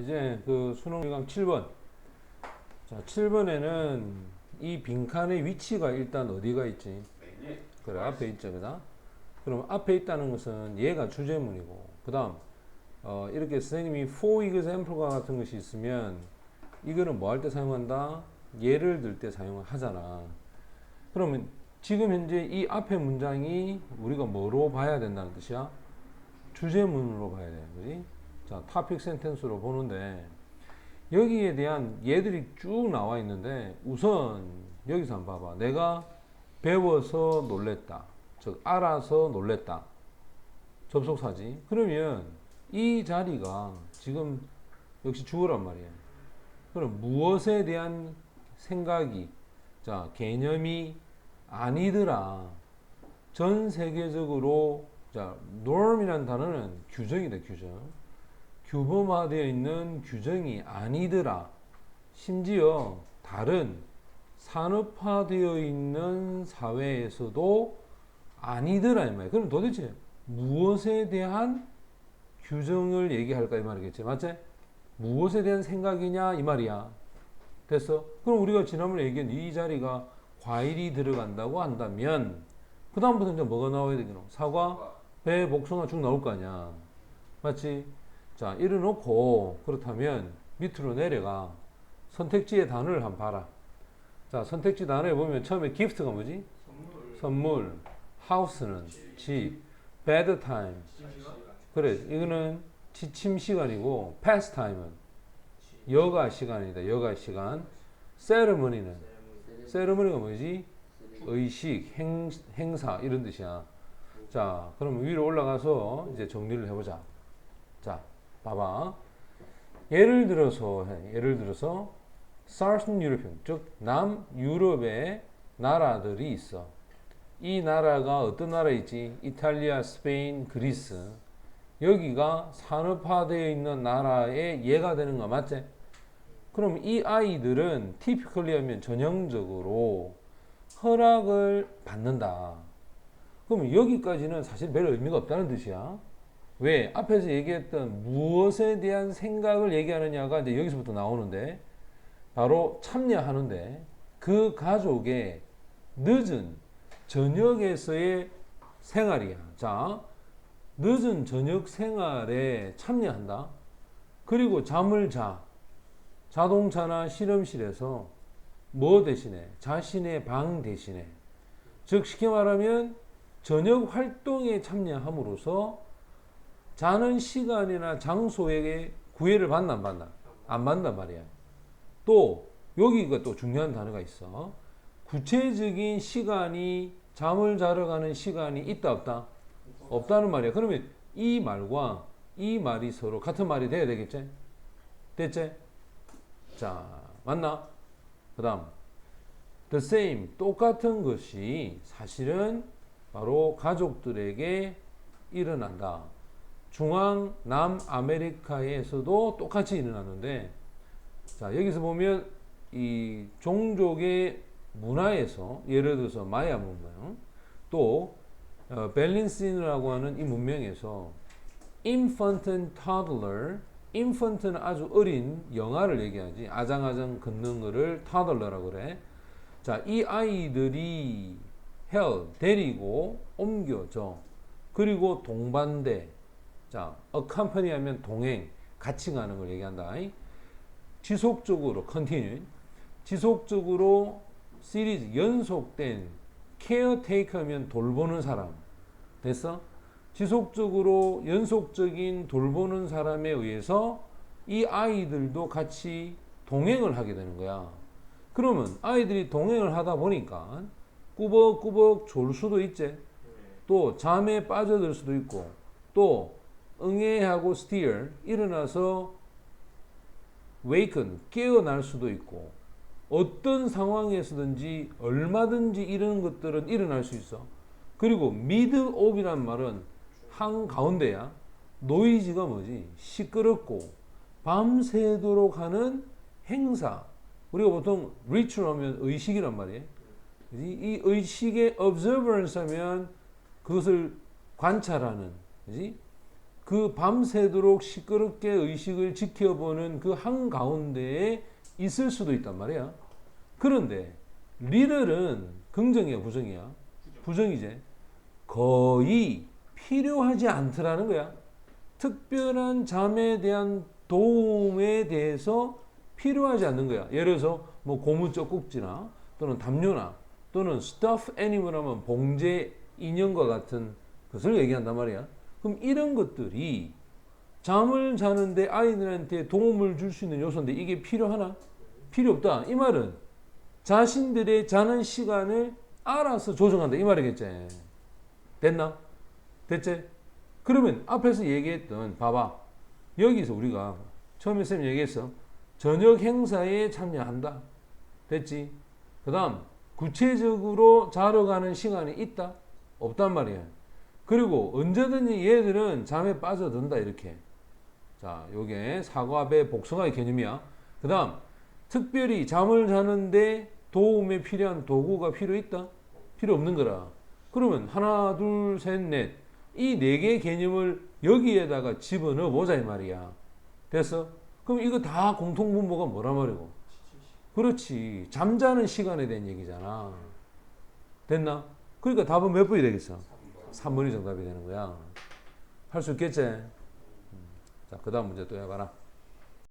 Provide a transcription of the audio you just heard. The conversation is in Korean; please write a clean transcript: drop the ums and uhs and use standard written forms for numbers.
이제 그 수능 요강 7번. 자, 7번에는 이 빈칸의 위치가 일단 어디가 있지? 그래, 앞에 있죠, 그다? 그럼 앞에 있다는 것은 얘가 주제문이고, 그 다음, 이렇게 선생님이 for example과 같은 것이 있으면, 이거는 뭐 할 때 사용한다? 예를 들 때 사용하잖아. 그러면 지금 현재 이 앞에 문장이 우리가 뭐로 봐야 된다는 뜻이야? 주제문으로 봐야 돼, 그지? 자, topic sentence로 보는데, 여기에 대한 얘들이 쭉 나와 있는데, 우선 여기서 한번 봐봐. 내가 배워서 놀랬다. 즉, 알아서 놀랬다. 접속사지. 그러면 이 자리가 지금 역시 주어란 말이야. 그럼 무엇에 대한 생각이, 자, 개념이 아니더라. 전 세계적으로, 자, norm이라는 단어는 규정이다, 규정. 규범화되어 있는 규정이 아니더라. 심지어 다른 산업화되어 있는 사회에서도 아니더라 이 말이야. 그럼 도대체 무엇에 대한 규정을 얘기할까 이 말이겠지, 맞지? 무엇에 대한 생각이냐 이 말이야. 됐어? 그럼 우리가 지난번에 얘기한 이 자리가 과일이 들어간다고 한다면 그 다음부터 이제 뭐가 나와야 되겠노? 사과, 배, 복숭아, 죽 나올 거 아니야. 맞지? 자, 이래놓고 그렇다면 밑으로 내려가 선택지의 단어를 한번 봐라. 자, 선택지 단어에 보면 처음에 gift가 뭐지? 선물. house는 집. bad time. 그래, 이거는 지침 시간이고 pastime은 여가 시간이다. 여가 시간. ceremony가 뭐지? 의식, 행사 이런 뜻이야. 자, 그럼 위로 올라가서 이제 정리를 해보자. 자, 봐봐. 예를 들어서 Southern European, 즉 남유럽의 나라들이 있어. 이 나라가 어떤 나라 있지? 이탈리아, 스페인, 그리스. 여기가 산업화되어 있는 나라의 예가 되는 거 맞지? 그럼 이 아이들은 typically 하면 전형적으로 허락을 받는다. 그럼 여기까지는 사실 별 의미가 없다는 뜻이야. 왜? 앞에서 얘기했던 무엇에 대한 생각을 얘기하느냐가 이제 여기서부터 나오는데, 바로 참여하는데, 그 가족의 늦은 저녁에서의 생활이야. 자, 늦은 저녁 생활에 참여한다. 그리고 잠을 자. 자동차나 실험실에서 뭐 대신에? 자신의 방 대신에. 즉, 쉽게 말하면 저녁 활동에 참여함으로써 자는 시간이나 장소에게 구애를 받나 안 받나? 안 받는단 말이야. 또 여기가 또 중요한 단어가 있어. 구체적인 시간이 잠을 자러 가는 시간이 있다 없다? 없다는 말이야. 그러면 이 말과 이 말이 서로 같은 말이 돼야 되겠지? 됐지? 자, 맞나? 그 다음 the same, 똑같은 것이 사실은 바로 가족들에게 일어난다. 중앙 남아메리카에서도 똑같이 일어나는데, 자, 여기서 보면 이 종족의 문화에서 예를 들어서 마야 문명, 또 벨린스인이라고 하는 이 문명에서 infant and toddler, infant는 아주 어린 영아를 얘기하지, 아장아장 걷는 거를 toddler라고 그래. 자, 이 아이들이 데리고 옮겨져. 그리고 동반돼. 자, accompany 하면 동행, 같이 가는 걸 얘기한다. 지속적으로, continue. 지속적으로 시리즈, 연속된 caretaker 하면 돌보는 사람. 됐어? 지속적으로 연속적인 돌보는 사람에 의해서 이 아이들도 같이 동행을 하게 되는 거야. 그러면 아이들이 동행을 하다 보니까 꾸벅꾸벅 졸 수도 있지. 또 잠에 빠져들 수도 있고, 또 응애하고 steer, 일어나서 waken, 깨어날 수도 있고, 어떤 상황에서든지 얼마든지 이런 것들은 일어날 수 있어. 그리고 middle of이란 말은 한가운데야. 노이즈가 뭐지? 시끄럽고 밤새도록 하는 행사. 우리가 보통 ritual 하면 의식이란 말이에요. 이 의식의 observance 하면 그것을 관찰하는, 그지? 그 밤새도록 시끄럽게 의식을 지켜보는 그 한가운데에 있을 수도 있단 말이야. 그런데 리를은 긍정이야, 부정이야? 부정이지. 거의 필요하지 않더라는 거야. 특별한 잠에 대한 도움에 대해서 필요하지 않는 거야. 예를 들어서 뭐 고무 젖꼭지나 또는 담요나 또는 stuffed animal 하면 봉제 인형과 같은 것을 얘기한단 말이야. 그럼 이런 것들이 잠을 자는데 아이들한테 도움을 줄 수 있는 요소인데 이게 필요하나? 필요 없다. 이 말은 자신들의 자는 시간을 알아서 조정한다. 이 말이겠지. 됐나? 됐지? 그러면 앞에서 얘기했던 봐봐. 여기서 우리가 처음에 쌤 얘기했어. 저녁 행사에 참여한다. 됐지? 그 다음 구체적으로 자러 가는 시간이 있다? 없단 말이야. 그리고 언제든지 얘들은 잠에 빠져든다 이렇게. 자, 요게 사과배 복숭아의 개념이야. 그 다음 특별히 잠을 자는데 도움에 필요한 도구가 필요 있다? 필요 없는 거라. 그러면 하나, 둘, 셋, 넷. 이 네 개의 개념을 여기에다가 집어넣어 보자 이 말이야. 됐어? 그럼 이거 다 공통분모가 뭐란 말이고? 그렇지. 잠자는 시간에 대한 얘기잖아. 됐나? 그러니까 답은 몇 번이 되겠어? 3번이 정답이 되는 거야. 할 수 있겠지? 자, 그 다음 문제 또 해봐라.